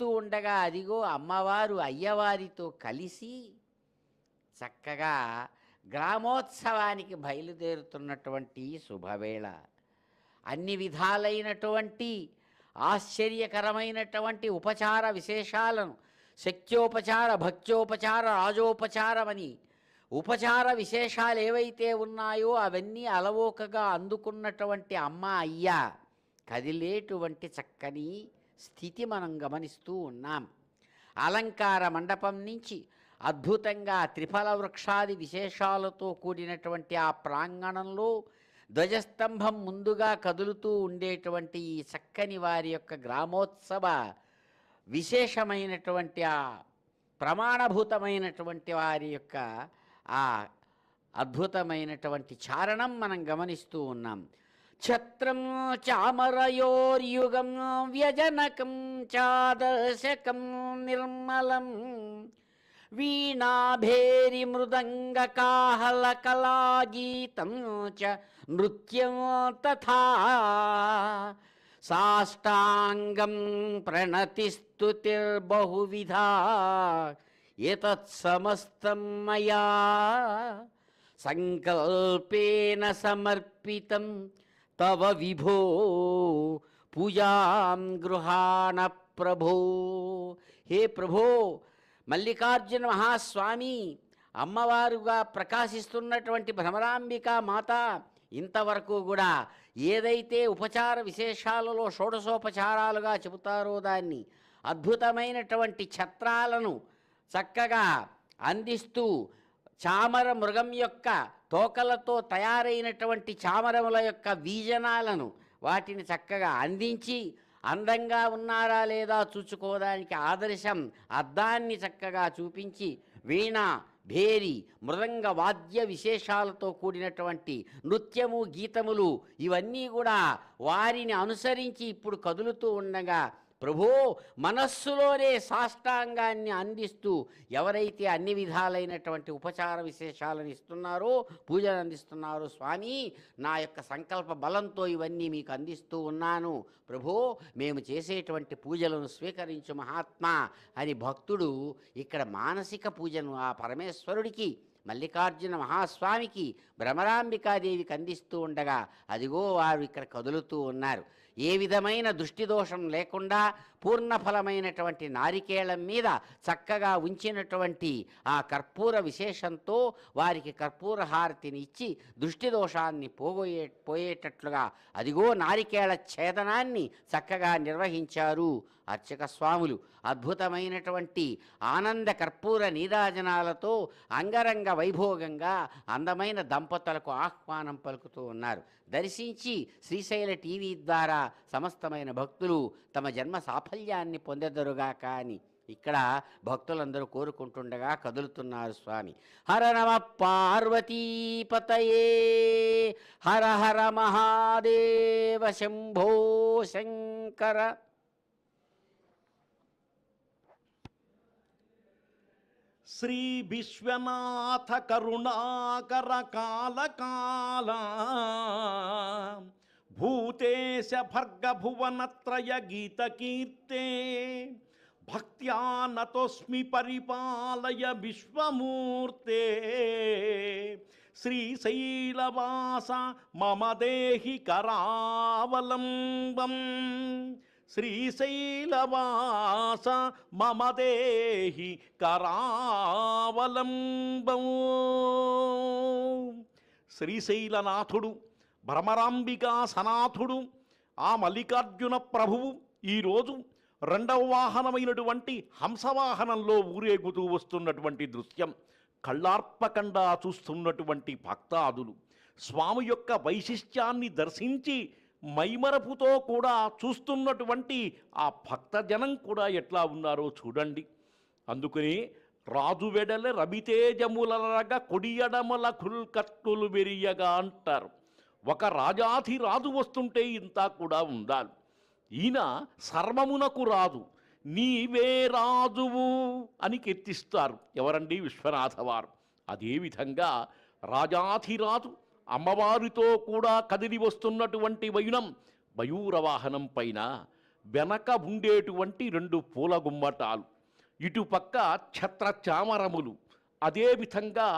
వస్తూ ఉండగా అదిగో అమ్మవారు అయ్యవారితో కలిసి చక్కగా గ్రామోత్సవానికి బయలుదేరుతున్నటువంటి శుభవేళ. అన్ని విధాలైనటువంటి ఆశ్చర్యకరమైనటువంటి ఉపచార విశేషాలను శక్త్యోపచార, భక్త్యోపచార, రాజోపచారమని ఉపచార విశేషాలు ఏవైతే ఉన్నాయో అవన్నీ అలవోకగా అందుకున్నటువంటి అమ్మ అయ్య కదిలేటువంటి చక్కని స్థితి మనం గమనిస్తూ ఉన్నాం. అలంకార మండపం నుంచి అద్భుతంగా త్రిఫల వృక్షాది విశేషాలతో కూడినటువంటి ఆ ప్రాంగణంలో ధ్వజస్తంభం ముందుగా కదులుతూ ఉండేటువంటి ఈ చక్కని వారి యొక్క గ్రామోత్సవ విశేషమైనటువంటి ఆ ప్రమాణభూతమైనటువంటి వారి యొక్క ఆ అద్భుతమైనటువంటి చారణం మనం గమనిస్తూ ఉన్నాం. ఛత్రం చామరయోర్యుగం వ్యజనకం చాదర్శకం నిర్మలం వీణాభేరి మృదంగ కాహల కళాగీతం చ నృత్యం తథా సాష్టాంగం ప్రణతిస్తుతిర్బహువిధా ఏతత్సమస్తం మయా సంకల్పేన సమర్పితం తవ విభో పూజాం గృహాణ ప్రభో. హే ప్రభో, మల్లికార్జున మహాస్వామి అమ్మవారుగా ప్రకాశిస్తున్నటువంటి భ్రమరాంబికా మాత ఇంతవరకు కూడా ఏదైతే ఉపచార విశేషాలలో షోడశోపచారాలుగా చెబుతారో దాన్ని అద్భుతమైనటువంటి ఛత్రాలను చక్కగా అందిస్తూ చామర మృగం యొక్క తోకలతో తయారైనటువంటి చామరముల యొక్క వీజనాలను వాటిని చక్కగా అందించి అందంగా ఉన్నారా లేదా చూచుకోవడానికి ఆదర్శం అద్దాన్ని చక్కగా చూపించి వీణ, భేరి, మృదంగ వాద్య విశేషాలతో కూడినటువంటి నృత్యము, గీతములు ఇవన్నీ కూడా వారిని అనుసరించి ఇప్పుడు కదులుతూ ఉండగా ప్రభో మనస్సులోనే సాష్టాంగాన్ని అందిస్తూ ఎవరైతే అన్ని విధాలైనటువంటి ఉపచార విశేషాలను ఇస్తున్నారో, పూజలు అందిస్తున్నారో, స్వామి నా యొక్క సంకల్ప బలంతో ఇవన్నీ మీకు అందిస్తూ ఉన్నాను ప్రభో, మేము చేసేటువంటి పూజలను స్వీకరించు మహాత్మా అని భక్తుడు ఇక్కడ మానసిక పూజను ఆ పరమేశ్వరుడికి, మల్లికార్జున మహాస్వామికి, భ్రమరాంబికాదేవికి అందిస్తూ ఉండగా అదిగో వారు ఇక్కడ కదులుతూ ఉన్నారు. ఏ విధమైన దృష్టిదోషం లేకుండా పూర్ణఫలమైనటువంటి నారికేళం మీద చక్కగా ఉంచినటువంటి ఆ కర్పూర విశేషంతో వారికి కర్పూర హారతిని ఇచ్చి దృష్టిదోషాన్ని పోయేటట్లుగా అదిగో నారికేళ ఛేదనాన్ని చక్కగా నిర్వహించారు అర్చక స్వాములు. అద్భుతమైనటువంటి ఆనంద కర్పూర నీరాజనాలతో అంగరంగ వైభోగంగా అందమైన దంపతులకు ఆహ్వానం పలుకుతూ ఉన్నారు. దర్శించి శ్రీశైల టీవీ ద్వారా సమస్తమైన భక్తులు తమ జన్మ సాఫల్యాన్ని పొందెదరుగాక అని ఇక్కడ భక్తులందరూ కోరుకుంటుండగా కదులుతున్నారు స్వామి. హర నమ పార్వతీపతయే, హర హర మహాదేవ శంభో శంకర. శ్రీ విశ్వనాథ కరుణాకర కాల భూతేశ భర్గ భువనత్రయ గీత కీర్తే భక్త్యా నతోస్మి పరిపాలయ విశ్వమూర్తే శ్రీశైలవాస మమ దేహి కరావలంబం శ్రీశైలవాస మమ దేహి కరావలంబం. శ్రీశైలనాథుడు, భ్రమరాంబికా సనాథుడు, ఆ మల్లికార్జున ప్రభువు ఈరోజు రెండవ వాహనమైనటువంటి హంసవాహనంలో ఊరేగుతూ వస్తున్నటువంటి దృశ్యం కళ్ళార్పకుండా చూస్తున్నటువంటి భక్తాదులు స్వామి యొక్క వైశిష్ట్యాన్ని దర్శించి మైమరపుతో కూడా చూస్తున్నటువంటి ఆ భక్తజనం కూడా ఎట్లా ఉన్నారో చూడండి. అందుకని రాజు వెడల రవితేజములరగ కొడియడమల కుల్కట్టులు వెరియగా అంటారు. ఒక రాజాధిరాజు వస్తుంటే ఇంత కూడా ఉండాలి. ఈయన సర్వమునకు రాజు, నీవే రాజువు అని కీర్తిస్తారు. ఎవరండి? విశ్వనాథ వారు. అదేవిధంగా రాజాధిరాజు అమ్మవారితో కూడా కదిలి వస్తున్నటువంటి వైనం మయూరవాహనం పైన వెనక ఉండేటువంటి 2 పూల గుమ్మటాలు, ఇటుపక్క ఛత్ర చామరములు, అదేవిధంగా